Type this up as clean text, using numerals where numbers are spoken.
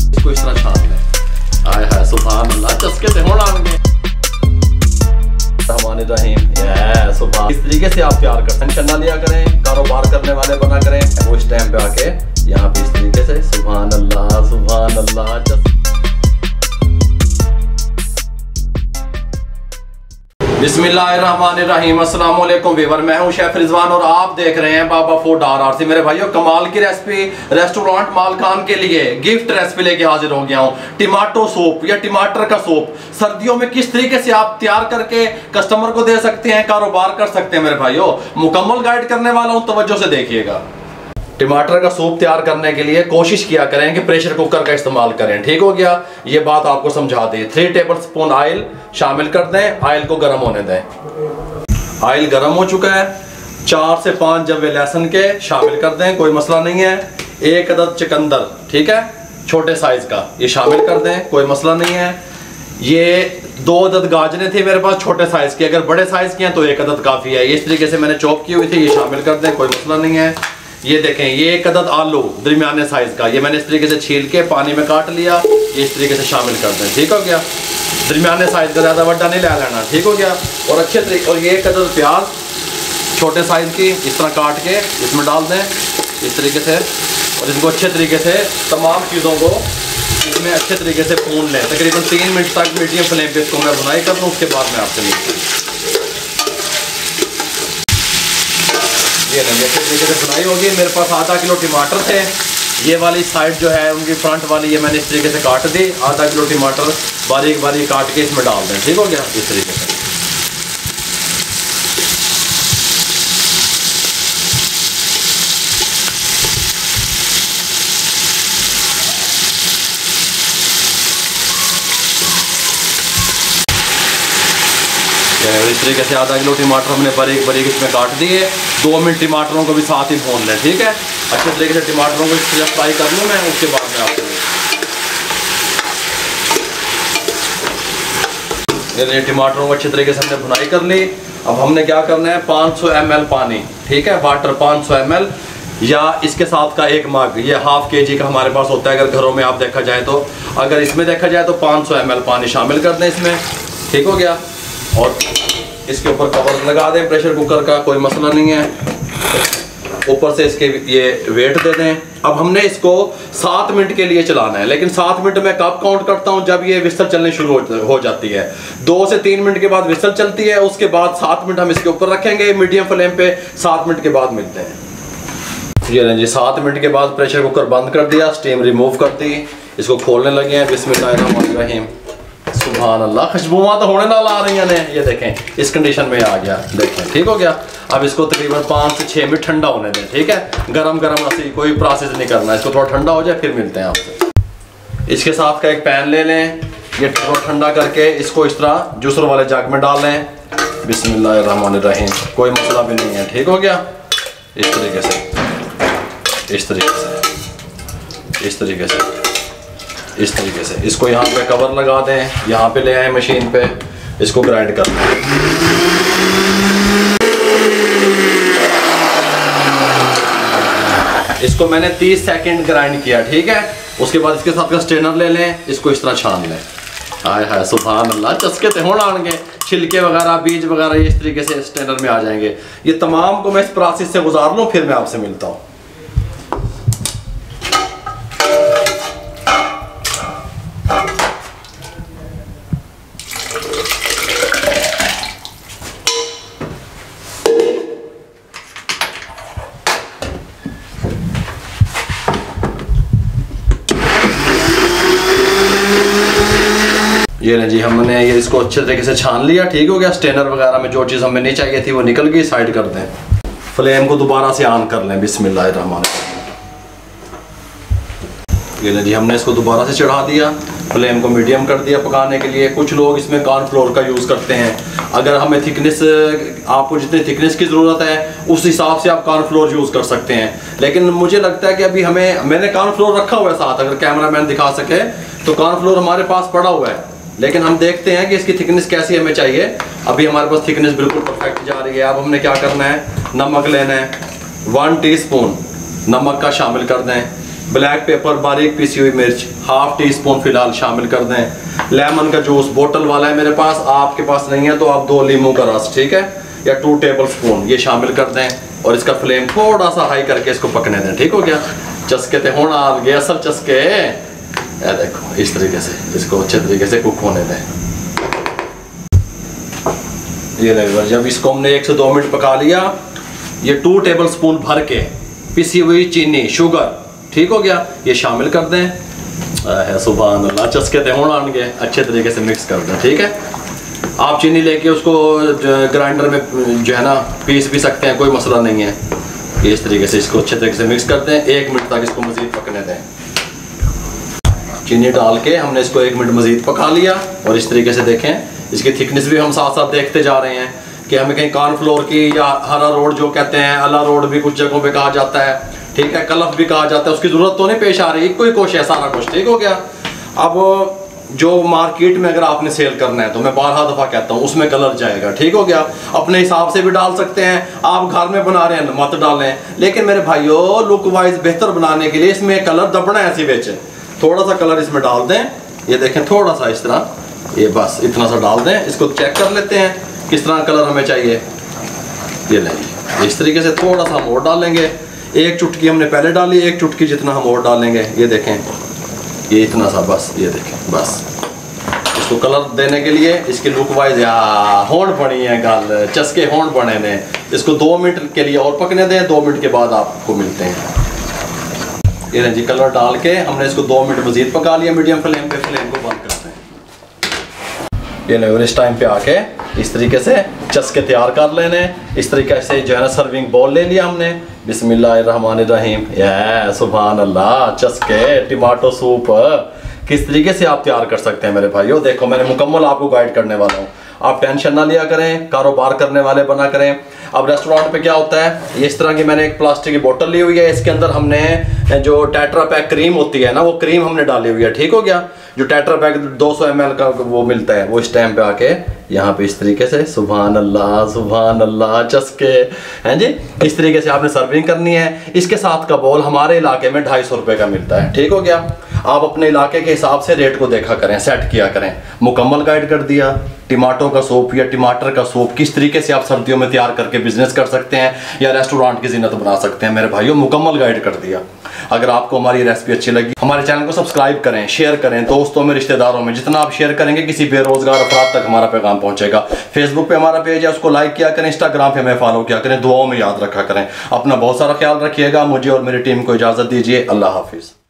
इसको इस तरह छान लें। आय हाय सुभान अल्लाह, चस्के से होना आएंगे। सुभान, इस तरीके से आप प्यार करते हैं करना लिया करें, कारोबार करने वाले बना करें। वो इस टाइम पे आके यहाँ पे इस तरीके से सुभान अल्लाह सुभान अल्लाह। बिस्मिल्लाहिर्रहमानिर्रहीम, अस्सलाम वालेकुम व्यूअर, मैं हूं शेफ रिजवान और आप देख रहे हैं बाबा फूड RRC। मेरे भाइयों, कमाल की रेसिपी रेस्टोरेंट मालकान के लिए गिफ्ट रेसिपी लेके हाजिर हो गया हूं। टमाटो सूप या टमाटर का सूप सर्दियों में किस तरीके से आप तैयार करके कस्टमर को दे सकते हैं, कारोबार कर सकते हैं। मेरे भाइयों, मुकम्मल गाइड करने वाला हूं, तवज्जो से देखिएगा। टमाटर का सूप तैयार करने के लिए कोशिश किया करें कि प्रेशर कुकर का इस्तेमाल करें। ठीक हो गया, ये बात आपको समझा दी। 3 टेबलस्पून ऑयल शामिल कर दें। ऑयल को गर्म होने दें। ऑयल गर्म हो चुका है। 4 से 5 जवे लहसुन के शामिल कर दें, कोई मसला नहीं है। 1 अदद चुकंदर, ठीक है, छोटे साइज का, ये शामिल कर दें, कोई मसला नहीं है। ये 2 अदद गाजरें थी मेरे पास छोटे साइज की, अगर बड़े साइज की हैं तो 1 अदद काफ़ी है। इस तरीके से मैंने चॉप की हुई थी, ये शामिल कर दें, कोई मसला नहीं है। ये देखें, ये 1 अदद आलू दरमियाने साइज का, ये मैंने इस तरीके से छील के पानी में काट लिया, ये इस तरीके से शामिल कर दें। ठीक हो गया, दरमियाने साइज का, ज़्यादा बड़ा नहीं ले लेना। ठीक हो गया, और अच्छे तरीके, और ये 1 अदद प्याज छोटे साइज की इस तरह काट के इसमें डाल दें इस तरीके से, और इसको अच्छे तरीके से तमाम चीज़ों को इसमें अच्छे तरीके से भून लें। तकरीबन 3 मिनट तक मीडियम फ्लेम पे इसको मैं भुनाई कर दूँ, उसके बाद मैं आपसे मिलता हूँ। ये अच्छे तरीके से भुनाई होगी। मेरे पास आधा किलो टमाटर थे, ये वाली साइड जो है उनकी फ्रंट वाली, ये मैंने इस तरीके से काट दी। आधा किलो टमाटर बारीक बारीक काट के इसमें डाल दें। ठीक हो गया, इस तरीके से। इस तरीके से आधा किलो टमाटर हमने बारीक बारीक इसमें काट दिए। 2 मिनट टमाटरों को भी साथ ही भून लें। ठीक है, अच्छे तरीके से टमाटरों को इस तरह फ्राई कर लूँ मैं, उसके बाद में आपको ये टमाटरों को अच्छे तरीके से हमने भुनाई कर ली। अब हमने क्या करना है, 500 ml पानी, ठीक है, वाटर 500 ml या इसके साथ का 1 मग, ये ½ kg का हमारे पास होता है अगर घरों में आप देखा जाए तो। अगर इसमें देखा जाए तो 500 ml पानी शामिल कर दें इसमें। ठीक हो गया, और इसके ऊपर कवर लगा दें प्रेशर कुकर का, कोई मसला नहीं है। ऊपर से इसके ये वेट दे दें। अब हमने इसको 7 मिनट के लिए चलाना है, लेकिन 7 मिनट में कब काउंट करता हूँ, जब ये विसल चलनी शुरू हो जाती है। 2 से 3 मिनट के बाद विसल चलती है, उसके बाद 7 मिनट हम इसके ऊपर रखेंगे मीडियम फ्लेम पे। 7 मिनट के बाद मिलते हैं। ये जी 7 मिनट के बाद प्रेशर कुकर बंद कर दिया, स्टीम रिमूव कर दी, इसको खोलने लगे हैं। बिस्मिल्लाहिर्रहमानिर्रहीम, सुभान अल्लाह, खुशबुआं तो होने ना ला रही हैं। ये देखें, इस कंडीशन में आ गया, देखें। ठीक हो गया, अब इसको तकरीबन 5 से 6 मिनट ठंडा होने दें। ठीक है, गरम गरम ऐसे कोई प्रोसेस नहीं करना, इसको थोड़ा ठंडा हो जाए फिर मिलते हैं आपसे। इसके साथ का एक पैन ले लें, ये थोड़ा ठंडा करके इसको इस तरह जूसर वाले जग में डाल लें। बिस्मिल्लाहिर्रहमानिर्रहीम, कोई मसला भी नहीं है। ठीक हो गया, इस तरीके से, इस तरीके से, इस तरीके से, इस तरीके से। इसको यहाँ पे कवर लगा दें, यहाँ पे ले आए मशीन पे, इसको ग्राइंड कर दें। इसको मैंने 30 सेकंड ग्राइंड किया। ठीक है, उसके बाद इसके साथ का स्ट्रेनर ले लें, इसको इस तरह छान लें। हाय हाय सुभान अल्लाह, चस्के से होना आएंगे, छिलके वगैरह बीज वगैरह इस तरीके से स्ट्रेनर में आ जाएंगे। ये तमाम को मैं इस प्रोसेस से गुजार लूँ, फिर मैं आपसे मिलता हूँ। ये ना जी, हमने ये इसको अच्छे तरीके से छान लिया। ठीक हो गया, स्ट्रेनर वगैरह में जो चीज़ हमें नहीं चाहिए थी वो निकल गई, साइड कर दें। फ्लेम को दोबारा से ऑन कर लें। बिस्मिल्लाहिर्रहमानिर्रहीम। ये ना जी, हमने इसको दोबारा से चढ़ा दिया, फ्लेम को मीडियम कर दिया पकाने के लिए। कुछ लोग इसमें कॉर्नफ्लोर का यूज़ करते हैं, अगर हमें थिकनेस, आपको जितनी थिकनेस की ज़रूरत है उस हिसाब से आप कॉर्नफ्लोर यूज़ कर सकते हैं। लेकिन मुझे लगता है कि अभी मैंने कॉर्नफ्लोर रखा हुआ है साथ, अगर कैमरामैन दिखा सके तो कॉर्नफ्लोर हमारे पास पड़ा हुआ है, लेकिन हम देखते हैं कि इसकी थिकनेस कैसी हमें चाहिए। अभी हमारे पास थिकनेस बिल्कुल परफेक्ट जा रही है। अब हमने क्या करना है, नमक लेना है, 1 टीस्पून नमक का शामिल कर दें। ब्लैक पेपर बारीक पीसी हुई मिर्च 1/2 टीस्पून फिलहाल शामिल कर दें। लेमन का जूस बोतल वाला है मेरे पास, आपके पास नहीं है तो आप 2 लीमू का रस, ठीक है, या 2 टेबल स्पून ये शामिल कर दें। और इसका फ्लेम थोड़ा सा हाई करके इसको पकने दें। ठीक हो गया। चस्के थे होना आ गया असल चस्के, ये देखो इस तरीके से इसको अच्छे तरीके से कुक होने दें। ये देखो जब इसको हमने 1 से 2 मिनट पका लिया, ये 2 टेबल स्पून भर के पिसी हुई चीनी शुगर, ठीक हो गया, ये शामिल कर दें। सुभान अल्लाह, चस्के थे होना आन गए, अच्छे तरीके से मिक्स कर दें। ठीक है, आप चीनी लेके उसको ग्राइंडर में जो है ना पीस भी सकते हैं, कोई मसला नहीं है। इस तरीके से इसको अच्छे तरीके से मिक्स करते हैं। 1 मिनट तक इसको मज़ीद पकने दें। चीनी डाल के हमने इसको 1 मिनट मज़ीद पका लिया। और इस तरीके से देखें इसकी थिकनेस भी हम साथ साथ देखते जा रहे हैं कि हमें कहीं कॉर्नफ्लोर की या हरा रोड जो कहते हैं, अला रोड भी कुछ जगहों पे कहा जाता है, ठीक है, कलफ भी कहा जाता है, उसकी ज़रूरत तो नहीं पेश आ रही, कोई कोश है सारा कुछ। ठीक हो गया। अब जो मार्केट में अगर आपने सेल करना है तो मैं 12 दफ़ा कहता हूँ उसमें कलर जाएगा। ठीक हो गया। अपने हिसाब से भी डाल सकते हैं, आप घर में बना रहे हैं मत डालें, लेकिन मेरे भाइयों लुक वाइज बेहतर बनाने के लिए इसमें कलर दबना है ऐसी बेच, थोड़ा सा कलर इसमें डाल दें। ये देखें थोड़ा सा इस तरह, ये बस इतना सा डाल दें। इसको चेक कर लेते हैं किस तरह कलर हमें चाहिए। ये लेंगे इस तरीके से थोड़ा सा हम और डालेंगे। 1 चुटकी हमने पहले डाली, 1 चुटकी जितना हम और डालेंगे। ये देखें ये इतना सा, बस ये देखें, बस इसको कलर देने के लिए इसकी लुक वाइज होंड बनी है गल, चस्के होंड बने ने। इसको 2 मिनट के लिए और पकने दें। 2 मिनट के बाद आपको मिलते हैं। ये जी कलर डाल के हमने इसको 2 मिनट मजीद पका लिया मीडियम फ्लेम पे। फ्लेम को बंद करते हैं। ये नहीं, इस टाइम पे आके इस तरीके से चस्के तैयार कर लेने। इस तरीके से जो है ना सर्विंग बोल ले लिया हमने। बिस्मिल्लाहिर्रहमानिर्रहीम। सुभान अल्लाह, चस्के टमाटो सूप किस तरीके से आप तैयार कर सकते हैं मेरे भाइयों। देखो मैंने मुकम्मल आपको गाइड करने वाला हूँ, आप टेंशन ना लिया करें, कारोबार करने वाले बना करें। अब रेस्टोरेंट पे क्या होता है, ये इस तरह की मैंने एक प्लास्टिक की बोतल ली हुई है, इसके अंदर हमने जो टेट्रा पैक क्रीम होती है ना, वो क्रीम हमने डाली हुई है। ठीक हो गया। जो टेट्रा पैक 200 ml का वो मिलता है, वो इस टाइम पे आके यहाँ पे इस तरीके से सुभान अल्लाह चस्के हैं जी, इस तरीके से आपने सर्विंग करनी है। इसके साथ का बॉल हमारे इलाके में 250 रुपये का मिलता है। ठीक हो गया। आप अपने इलाके के हिसाब से रेट को देखा करें, सेट किया करें। मुकम्मल गाइड कर दिया। टमाटो का सूप या टमाटर का सूप किस तरीके से आप सर्दियों में तैयार करके बिजनेस कर सकते हैं या रेस्टोरेंट की जीनत बना सकते हैं मेरे भाइयों, मुकम्मल गाइड कर दिया। अगर आपको हमारी रेसिपी अच्छी लगी, हमारे चैनल को सब्सक्राइब करें, शेयर करें दोस्तों में, रिश्तेदारों में। जितना आप शेयर करेंगे किसी बेरोजगार अफराद तक हमारा पैगाम पहुंचेगा। फेसबुक पे हमारा पेज है, उसको लाइक किया करें, इंस्टाग्राम पे हमें फॉलो किया करें, दुआओं में याद रखा करें। अपना बहुत सारा ख्याल रखिएगा। मुझे और मेरी टीम को इजाज़त दीजिए। अल्लाह हाफिज़।